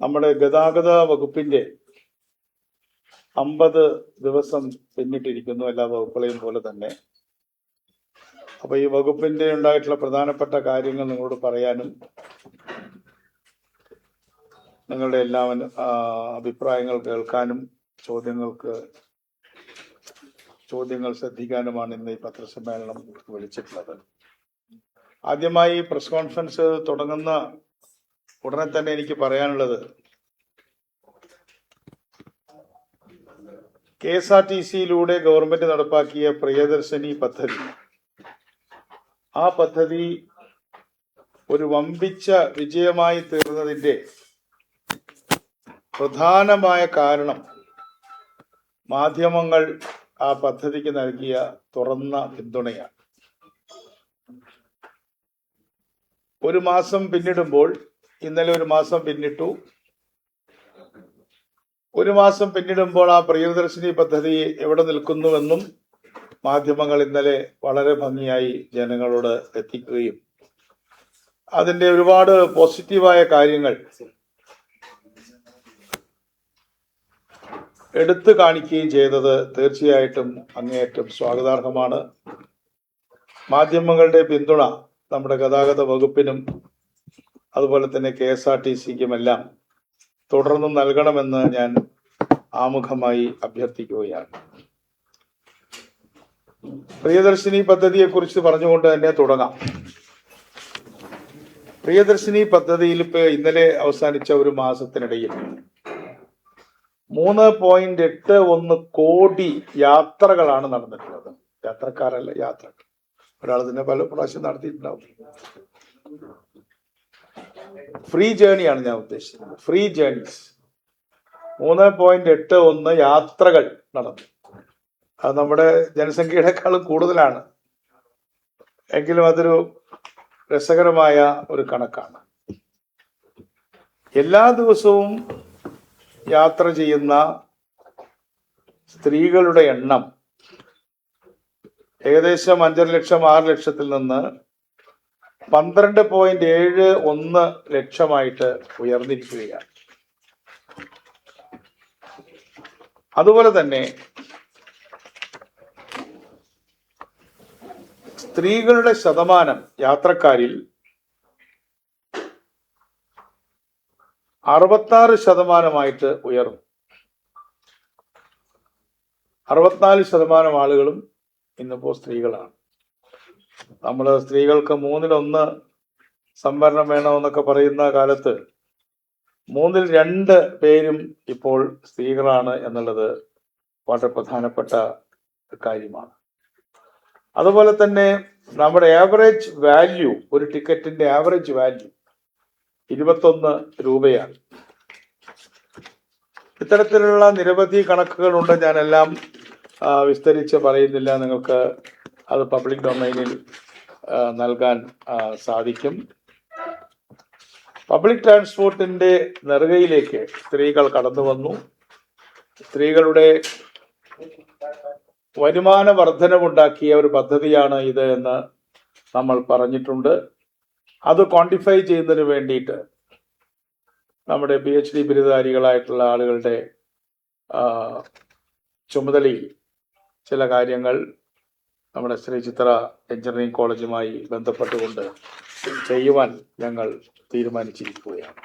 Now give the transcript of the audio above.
നമ്മുടെ ഗതാഗത വകുപ്പിന്റെ 50 ദിവസം പിന്നിട്ടിരിക്കുന്നു, എല്ലാ വകുപ്പുകളെയും പോലെ തന്നെ. അപ്പൊ ഈ വകുപ്പിന്റെ ഉണ്ടായിട്ടുള്ള പ്രധാനപ്പെട്ട കാര്യങ്ങൾ നിങ്ങളോട് പറയാനും നിങ്ങളുടെ എല്ലാവരും അഭിപ്രായങ്ങൾ കേൾക്കാനും ചോദ്യങ്ങൾ ശ്രദ്ധിക്കാനുമാണ് ഇന്ന് ഈ പത്രസമ്മേളനം വിളിച്ചിട്ടുള്ളത്. ആദ്യമായി പ്രസ് കോൺഫറൻസ് തുടങ്ങുന്ന ഉടനെ തന്നെ എനിക്ക് പറയാനുള്ളത്, KSRTCയിലൂടെ ഗവൺമെന്റ് നടപ്പാക്കിയ പ്രിയദർശിനി പദ്ധതി, ആ പദ്ധതി ഒരു വമ്പിച്ച വിജയമായി തീർന്നതിന്റെ പ്രധാനമായ കാരണം മാധ്യമങ്ങൾ ആ പദ്ധതിക്ക് നൽകിയ തുറന്ന പിന്തുണയാണ്. ഒരു മാസം പിന്നിടുമ്പോൾ, ഇന്നലെ ഒരു മാസം പിന്നിട്ടു, ഒരു മാസം പിന്നിടുമ്പോൾ ആ പ്രിയദർശിനി പദ്ധതി എവിടെ നിൽക്കുന്നുവെന്നും മാധ്യമങ്ങൾ ഇന്നലെ വളരെ ഭംഗിയായി ജനങ്ങളോട് എത്തിക്കുകയും അതിന്റെ ഒരുപാട് പോസിറ്റീവായ കാര്യങ്ങൾ എടുത്തു കാണിക്കുകയും ചെയ്തത് തീർച്ചയായിട്ടും അങ്ങേയറ്റം സ്വാഗതാർഹമാണ്. മാധ്യമങ്ങളുടെ പിന്തുണ നമ്മുടെ ഗതാഗത വകുപ്പിനും അതുപോലെ തന്നെ KSRTCക്കുമെല്ലാം തുടർന്നും നൽകണമെന്ന് ഞാൻ ആമുഖമായി അഭ്യർത്ഥിക്കുകയാണ്. പ്രിയദർശിനി പദ്ധതിയെ കുറിച്ച് പറഞ്ഞുകൊണ്ട് തന്നെ തുടങ്ങാം. പ്രിയദർശിനി പദ്ധതിയിൽ ഇപ്പൊ ഇന്നലെ അവസാനിച്ച ഒരു മാസത്തിനിടയിൽ 3.81 കോടി യാത്രകളാണ് നടന്നിട്ടുള്ളത്. യാത്രക്കാരല്ല, യാത്രകൾ. ഒരാൾ തന്നെ പല പ്രാവശ്യം നടത്തിയിട്ടുണ്ടാവും. ഫ്രീ ജേണിയാണ് ഞാൻ ഉദ്ദേശിച്ചത്, ഫ്രീ ജേണീസ്. 3.81 യാത്രകൾ നടന്നു. അത് നമ്മുടെ ജനസംഖ്യയെക്കാളും കൂടുതലാണ്, എങ്കിലും അതൊരു രസകരമായ ഒരു കണക്കാണ്. എല്ലാ ദിവസവും യാത്ര ചെയ്യുന്ന സ്ത്രീകളുടെ എണ്ണം ഏകദേശം 5.5 ലക്ഷം 6 ലക്ഷത്തിൽ നിന്ന് 12.71 ലക്ഷമായിട്ട് ഉയർന്നിരിക്കുകയാണ്. അതുപോലെ തന്നെ സ്ത്രീകളുടെ ശതമാനം യാത്രക്കാരിൽ 66% ഉയർന്നു. 64% ആളുകളും ഇന്നിപ്പോ സ്ത്രീകളാണ്. നമ്മള് സ്ത്രീകൾക്ക് 1/3 സംവരണം വേണമെന്നൊക്കെ പറയുന്ന കാലത്ത് 2/3 പേരും ഇപ്പോൾ സ്ത്രീകളാണ് എന്നുള്ളത് വളരെ പ്രധാനപ്പെട്ട കാര്യമാണ്. അതുപോലെ തന്നെ നമ്മുടെ ആവറേജ് വാല്യൂ, ഒരു ടിക്കറ്റിന്റെ ആവറേജ് വാല്യൂ 21 രൂപയാണ്. ഇത്തരത്തിലുള്ള നിരവധി കണക്കുകളുണ്ട്. ഞാനെല്ലാം വിസ്തരിച്ച് പറയുന്നില്ല, നിങ്ങൾക്ക് അത് പബ്ലിക് ഡൊമൈനിൽ നൽകാൻ സാധിക്കും. പബ്ലിക് ട്രാൻസ്പോർട്ടിന്റെ നെറുകയിലേക്ക് സ്ത്രീകൾ കടന്നു വന്നു. സ്ത്രീകളുടെ വരുമാന വർധനവുണ്ടാക്കിയ ഒരു പദ്ധതിയാണ് ഇത് എന്ന് നമ്മൾ പറഞ്ഞിട്ടുണ്ട്. അത് ക്വാണ്ടിഫൈ ചെയ്യുന്നതിന് വേണ്ടിയിട്ട് നമ്മുടെ PhD ബിരുദധാരികളായിട്ടുള്ള ആളുകളുടെ ചുമതലയിൽ ചില കാര്യങ്ങൾ നമ്മുടെ ശ്രീ ചിത്ര എഞ്ചിനീയറിംഗ് കോളേജുമായി ബന്ധപ്പെട്ടുകൊണ്ട് ചെയ്യുവാൻ ഞങ്ങൾ തീരുമാനിച്ചിരിക്കുകയാണ്.